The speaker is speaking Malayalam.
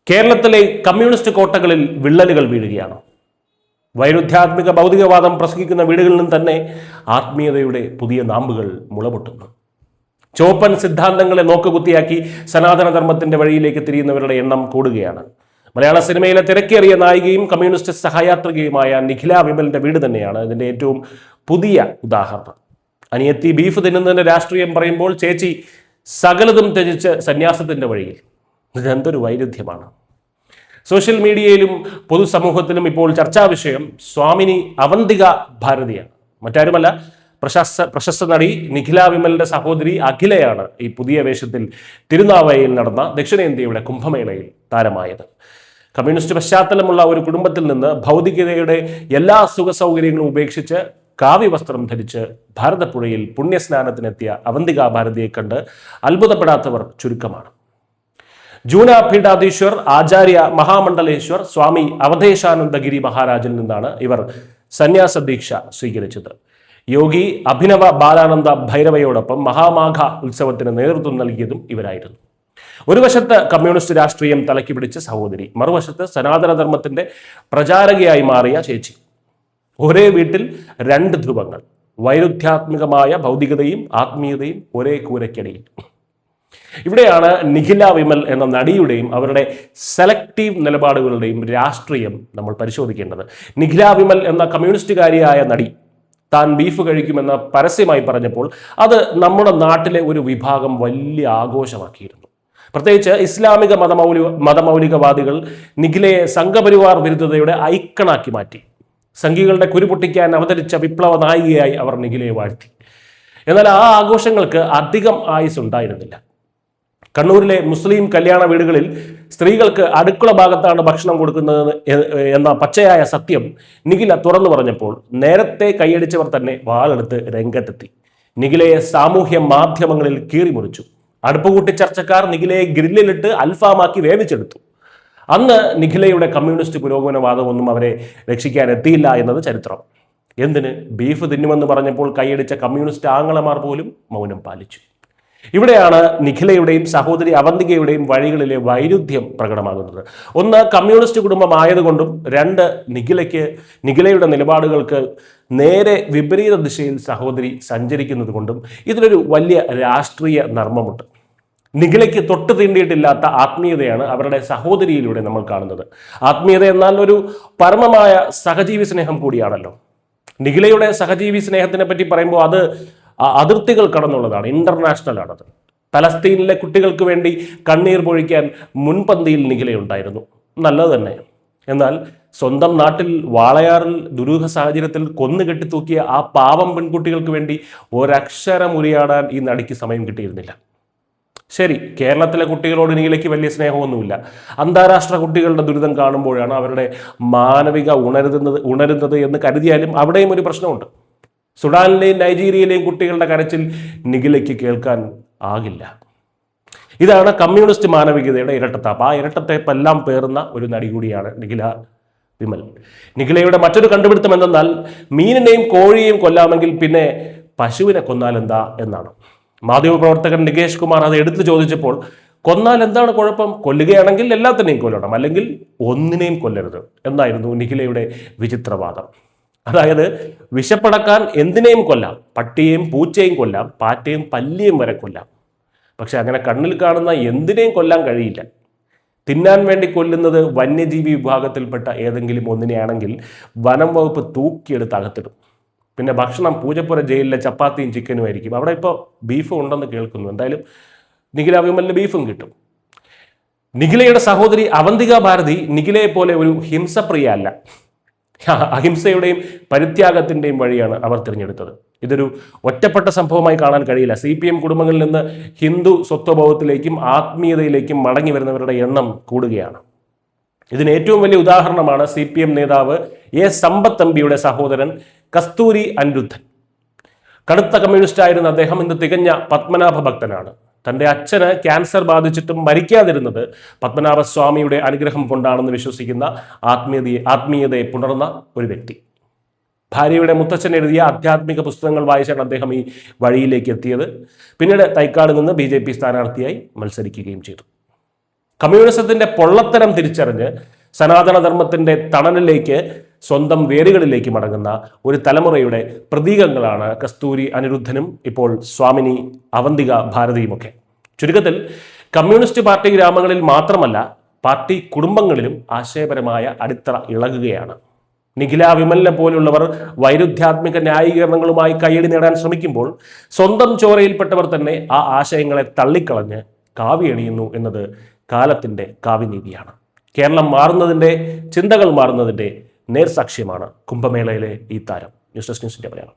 കേരളത്തിലെ കമ്മ്യൂണിസ്റ്റ് കോട്ടകളിൽ വിള്ളലുകൾ വീഴുകയാണ്. വൈരുദ്ധ്യാത്മിക ഭൗതികവാദം പ്രസംഗിക്കുന്ന വീടുകളിൽ നിന്ന് തന്നെ ആത്മീയതയുടെ പുതിയ നാമ്പുകൾ മുളപൊട്ടുന്നു. ചോപ്പൻ സിദ്ധാന്തങ്ങളെ നോക്കുകുത്തിയാക്കി സനാതനധർമ്മത്തിന്റെ വഴിയിലേക്ക് തിരിയുന്നവരുടെ എണ്ണം കൂടുകയാണ്. മലയാള സിനിമയിലെ തിരക്കേറിയ നായികയും കമ്മ്യൂണിസ്റ്റ് സഹയാത്രികയുമായ നിഖില വിമലിന്റെ വീട് തന്നെയാണ് ഇതിന്റെ ഏറ്റവും പുതിയ ഉദാഹരണം. അനിയത്തി ബീഫ് തിന്നുന്നതിന്റെ രാഷ്ട്രീയം പറയുമ്പോൾ ചേച്ചി സകലതും ത്യജിച്ച് സന്യാസത്തിന്റെ വഴിയിൽ. ഇതെന്തൊരു വൈരുദ്ധ്യമാണ്. സോഷ്യൽ മീഡിയയിലും പൊതുസമൂഹത്തിലും ഇപ്പോൾ ചർച്ചാ വിഷയം സ്വാമിനി അവന്തിക ഭാരതിയാണ്. മറ്റാരുമല്ല, പ്രശസ്ത നടി നിഖില വിമലിന്റെ സഹോദരി അഖിലയാണ് ഈ പുതിയ വേഷത്തിൽ തിരുനാവായയിൽ നടന്ന ദക്ഷിണേന്ത്യയുടെ കുംഭമേളയിൽ താരമായത്. കമ്മ്യൂണിസ്റ്റ് പശ്ചാത്തലമുള്ള ഒരു കുടുംബത്തിൽ നിന്ന് ഭൗതികതയുടെ എല്ലാ സുഖ സൗകര്യങ്ങളും ഉപേക്ഷിച്ച് കാവ്യവസ്ത്രം ധരിച്ച് ഭാരതപ്പുഴയിൽ പുണ്യസ്നാനത്തിനെത്തിയ അവന്തിക ഭാരതിയെ കണ്ട് അത്ഭുതപ്പെടാത്തവർ ചുരുക്കമാണ്. ജൂന പീഠാധീശ്വർ ആചാര്യ മഹാമണ്ഡലേശ്വർ സ്വാമി അവധേശാനന്ദഗിരി മഹാരാജിൽ നിന്നാണ് ഇവർ സന്യാസ ദീക്ഷ സ്വീകരിച്ചത്. യോഗി അഭിനവ ബാലാനന്ദ ഭൈരവയോടൊപ്പം മഹാമാഘ ഉത്സവത്തിന് നേതൃത്വം നൽകിയതും ഇവരായിരുന്നു. ഒരു വശത്ത് കമ്മ്യൂണിസ്റ്റ് രാഷ്ട്രീയം തലയ്ക്ക് പിടിച്ച സഹോദരി, മറുവശത്ത് സനാതനധർമ്മത്തിന്റെ പ്രചാരകയായി മാറിയ ചേച്ചി. ഒരേ വീട്ടിൽ രണ്ട് ധ്രുവങ്ങൾ, വൈരുദ്ധ്യാത്മികമായ ഭൗതികതയും ആത്മീയതയും ഒരേ കൂരയ്ക്കടിയിൽ. ഇവിടെയാണ് നിഖില വിമൽ എന്ന നടിയുടെയും അവരുടെ സെലക്റ്റീവ് നിലപാടുകളുടെയും രാഷ്ട്രീയം നമ്മൾ പരിശോധിക്കേണ്ടത്. നിഖില വിമൽ എന്ന കമ്മ്യൂണിസ്റ്റുകാരിയായ നടി താൻ ബീഫ് കഴിക്കുമെന്ന് പരസ്യമായി പറഞ്ഞപ്പോൾ അത് നമ്മുടെ നാട്ടിലെ ഒരു വിഭാഗം വലിയ ആഘോഷമാക്കിയിരുന്നു. പ്രത്യേകിച്ച് ഇസ്ലാമിക മതമൗലികവാദികൾ നിഖിലയെ സംഘപരിവാർ വിരുദ്ധതയുടെ ഐക്കണാക്കി മാറ്റി. സംഘികളുടെ കുരുപൊട്ടിക്കാൻ അവതരിച്ച വിപ്ലവ നായികയായി അവർ നിഖിലയെ വാഴ്ത്തി. എന്നാൽ ആ ആഘോഷങ്ങൾക്ക് അധികം ആയുസ് ഉണ്ടായിരുന്നില്ല. കണ്ണൂരിലെ മുസ്ലിം കല്യാണ വീടുകളിൽ സ്ത്രീകൾക്ക് അടുക്കള ഭാഗത്താണ് ഭക്ഷണം കൊടുക്കുന്നത് എന്ന പച്ചയായ സത്യം നിഖില തുറന്നു പറഞ്ഞപ്പോൾ നേരത്തെ കൈയടിച്ചവർ തന്നെ വാളെടുത്ത് രംഗത്തെത്തി. നിഖിലയെ സാമൂഹ്യ മാധ്യമങ്ങളിൽ കീറിമുറിച്ചു. അടുപ്പുകൂട്ടി ചർച്ചക്കാർ നിഖിലയെ ഗ്രില്ലിലിട്ട് അൽഫാമാക്കി വേവിച്ചെടുത്തു. അന്ന് നിഖിലയുടെ കമ്മ്യൂണിസ്റ്റ് പുരോഗമനവാദമൊന്നും അവരെ രക്ഷിക്കാൻ എത്തിയില്ല എന്നത് ചരിത്രം. എന്തിന്, ബീഫ് തിന്നുമെന്ന് പറഞ്ഞപ്പോൾ കൈയടിച്ച കമ്മ്യൂണിസ്റ്റ് ആങ്ങളമാർ പോലും മൗനം പാലിച്ചു. ഇവിടെയാണ് നിഖിലയുടെയും സഹോദരി അവന്തികയുടെയും വഴികളിലെ വൈരുദ്ധ്യം പ്രകടമാകുന്നത്. ഒന്ന്, കമ്മ്യൂണിസ്റ്റ് കുടുംബമായതുകൊണ്ടും, രണ്ട്, നിഖിലയുടെ നിലപാടുകൾക്ക് നേരെ വിപരീത ദിശയിൽ സഹോദരി സഞ്ചരിക്കുന്നത് കൊണ്ടും ഇതിലൊരു വലിയ രാഷ്ട്രീയ നർമ്മമുണ്ട്. നിഖിലയ്ക്ക് തൊട്ട് തീണ്ടിയിട്ടില്ലാത്ത ആത്മീയതയാണ് അവരുടെ സഹോദരിയിലൂടെ നമ്മൾ കാണുന്നത്. ആത്മീയത എന്നാൽ ഒരു പരമമായ സഹജീവി സ്നേഹം കൂടിയാണല്ലോ. നിഖിലയുടെ സഹജീവി സ്നേഹത്തിനെ പറ്റി പറയുമ്പോൾ അത് അതിർത്തികൾ കടന്നുള്ളതാണ്, ഇന്റർനാഷണൽ ആണത്. പലസ്തീനിലെ കുട്ടികൾക്ക് വേണ്ടി കണ്ണീർ പൊഴിക്കാൻ മുൻപന്തിയിൽ നിഖിലയുണ്ടായിരുന്നു. നല്ലത് തന്നെ. എന്നാൽ സ്വന്തം നാട്ടിൽ വാളയാറിൽ ദുരൂഹ സാഹചര്യത്തിൽ കൊന്നുകെട്ടിത്തൂക്കിയ ആ പാവം പെൺകുട്ടികൾക്ക് വേണ്ടി ഒരക്ഷരം ഉരിയാടാൻ ഈ നടിക്ക് സമയം കിട്ടിയിരുന്നില്ല. ശരി, കേരളത്തിലെ കുട്ടികളോട് നിഖിലയ്ക്ക് വലിയ സ്നേഹമൊന്നുമില്ല. അന്താരാഷ്ട്ര കുട്ടികളുടെ ദുരിതം കാണുമ്പോഴാണ് അവരുടെ മാനവിക ഉണരുന്നത് എന്ന് കരുതിയാലും അവിടെയും ഒരു പ്രശ്നമുണ്ട്. സുഡാനിലെയും നൈജീരിയയിലെയും കുട്ടികളുടെ കരച്ചിൽ നിഖിലയ്ക്ക് കേൾക്കാൻ ആകില്ല. ഇതാണ് കമ്മ്യൂണിസ്റ്റ് മാനവികതയുടെ ഇരട്ടത്താപ്പ്. ആ ഇരട്ടത്താപ്പെല്ലാം പേറുന്ന ഒരു നടി കൂടിയാണ് നിഖില വിമൽ. നിഖിലയുടെ മറ്റൊരു കണ്ടുപിടുത്തം എന്തെന്നാൽ മീനിനെയും കോഴിയെയും കൊല്ലാമെങ്കിൽ പിന്നെ പശുവിനെ കൊന്നാൽ എന്താ എന്നാണ്. മാധ്യമപ്രവർത്തകൻ നികേഷ് കുമാർ അത് എടുത്തു ചോദിച്ചപ്പോൾ കൊന്നാൽ എന്താണ് കുഴപ്പം, കൊല്ലുകയാണെങ്കിൽ എല്ലാത്തിനെയും കൊല്ലണം, അല്ലെങ്കിൽ ഒന്നിനെയും കൊല്ലരുത് എന്നായിരുന്നു നിഖിലയുടെ വിചിത്രവാദം. അതായത് വിശപ്പടക്കാൻ എന്തിനേയും കൊല്ലാം, പട്ടിയെയും പൂച്ചയും കൊല്ലാം, പാറ്റയും പല്ലിയും വരെ കൊല്ലാം. പക്ഷെ അങ്ങനെ കണ്ണിൽ കാണുന്ന എന്തിനേയും കൊല്ലാൻ കഴിയില്ല. തിന്നാൻ വേണ്ടി കൊല്ലുന്നത് വന്യജീവി വിഭാഗത്തിൽപ്പെട്ട ഏതെങ്കിലും ഒന്നിനെയാണെങ്കിൽ വനം വകുപ്പ് തൂക്കിയെടുത്ത് അകത്തിടും. പിന്നെ ഭക്ഷണം പൂജപ്പുര ജയിലിലെ ചപ്പാത്തിയും ചിക്കനും ആയിരിക്കും. അവിടെ ഇപ്പോൾ ബീഫ് ഉണ്ടെന്ന് കേൾക്കുന്നു. എന്തായാലും നിഖില വിമലിന് ബീഫും കിട്ടും. നിഖിലയുടെ സഹോദരി അവന്തിക ഭാരതി നിഖിലയെ പോലെ ഒരു ഹിംസപ്രിയ അല്ല. അഹിംസയുടെയും പരിത്യാഗത്തിൻ്റെയും വഴിയാണ് അവർ തിരഞ്ഞെടുത്തത്. ഇതൊരു ഒറ്റപ്പെട്ട സംഭവമായി കാണാൻ കഴിയില്ല. CPM കുടുംബങ്ങളിൽ നിന്ന് ഹിന്ദു സ്വത്വബോധത്തിലേക്കും ആത്മീയതയിലേക്കും മടങ്ങി വരുന്നവരുടെ എണ്ണം കൂടുകയാണ്. ഇതിന് ഏറ്റവും വലിയ ഉദാഹരണമാണ് CPM നേതാവ് A. സമ്പത്ത് MPയുടെ സഹോദരൻ കസ്തൂരി അനിരുദ്ധൻ. കടുത്ത കമ്മ്യൂണിസ്റ്റായിരുന്ന അദ്ദേഹം ഇന്ന് തികഞ്ഞ പത്മനാഭ ഭക്തനാണ്. തൻ്റെ അച്ഛന് ക്യാൻസർ ബാധിച്ചിട്ടും മരിക്കാതിരുന്നത് പത്മനാഭസ്വാമിയുടെ അനുഗ്രഹം കൊണ്ടാണെന്ന് വിശ്വസിക്കുന്ന ആത്മീയതയെ പുണർന്ന ഒരു വ്യക്തി. ഭാര്യയുടെ മുത്തച്ഛൻ എഴുതിയ ആധ്യാത്മിക പുസ്തകങ്ങൾ വായിച്ചാണ് അദ്ദേഹം ഈ വഴിയിലേക്ക് എത്തിയത്. പിന്നീട് തൈക്കാട് നിന്ന് BJP സ്ഥാനാർത്ഥിയായി മത്സരിക്കുകയും ചെയ്തു. കമ്മ്യൂണിസത്തിന്റെ പൊള്ളത്തരം തിരിച്ചറിഞ്ഞ് സനാതനധർമ്മത്തിന്റെ തണലിലേക്ക്, സ്വന്തം വേരുകളിലേക്ക് മടങ്ങുന്ന ഒരു തലമുറയുടെ പ്രതീകങ്ങളാണ് കസ്തൂരി അനിരുദ്ധനും ഇപ്പോൾ സ്വാമിനി അവന്തിക ഭാരതിയുമൊക്കെ. ചുരുക്കത്തിൽ കമ്മ്യൂണിസ്റ്റ് പാർട്ടി ഗ്രാമങ്ങളിൽ മാത്രമല്ല, പാർട്ടി കുടുംബങ്ങളിലും ആശയപരമായ അടിത്തറ ഇളകുകയാണ്. നിഖില വിമലിനെ പോലുള്ളവർ വൈരുദ്ധ്യാത്മിക ന്യായീകരണങ്ങളുമായി കയ്യടി നേടാൻ ശ്രമിക്കുമ്പോൾ സ്വന്തം ചോരയിൽപ്പെട്ടവർ തന്നെ ആ ആശയങ്ങളെ തള്ളിക്കളഞ്ഞ് കാവ്യണിയുന്നു എന്നത് കാലത്തിൻ്റെ കാവ്യനീതിയാണ്. കേരളം മാറുന്നതിൻ്റെ, ചിന്തകൾ മാറുന്നതിൻ്റെ നേർസാക്ഷ്യമാണ് കുംഭമേളയിലെ ഈ താരം. ന്യൂസ് ഡെസ്ക് ന്യൂസിൻ്റെ മലയാളം.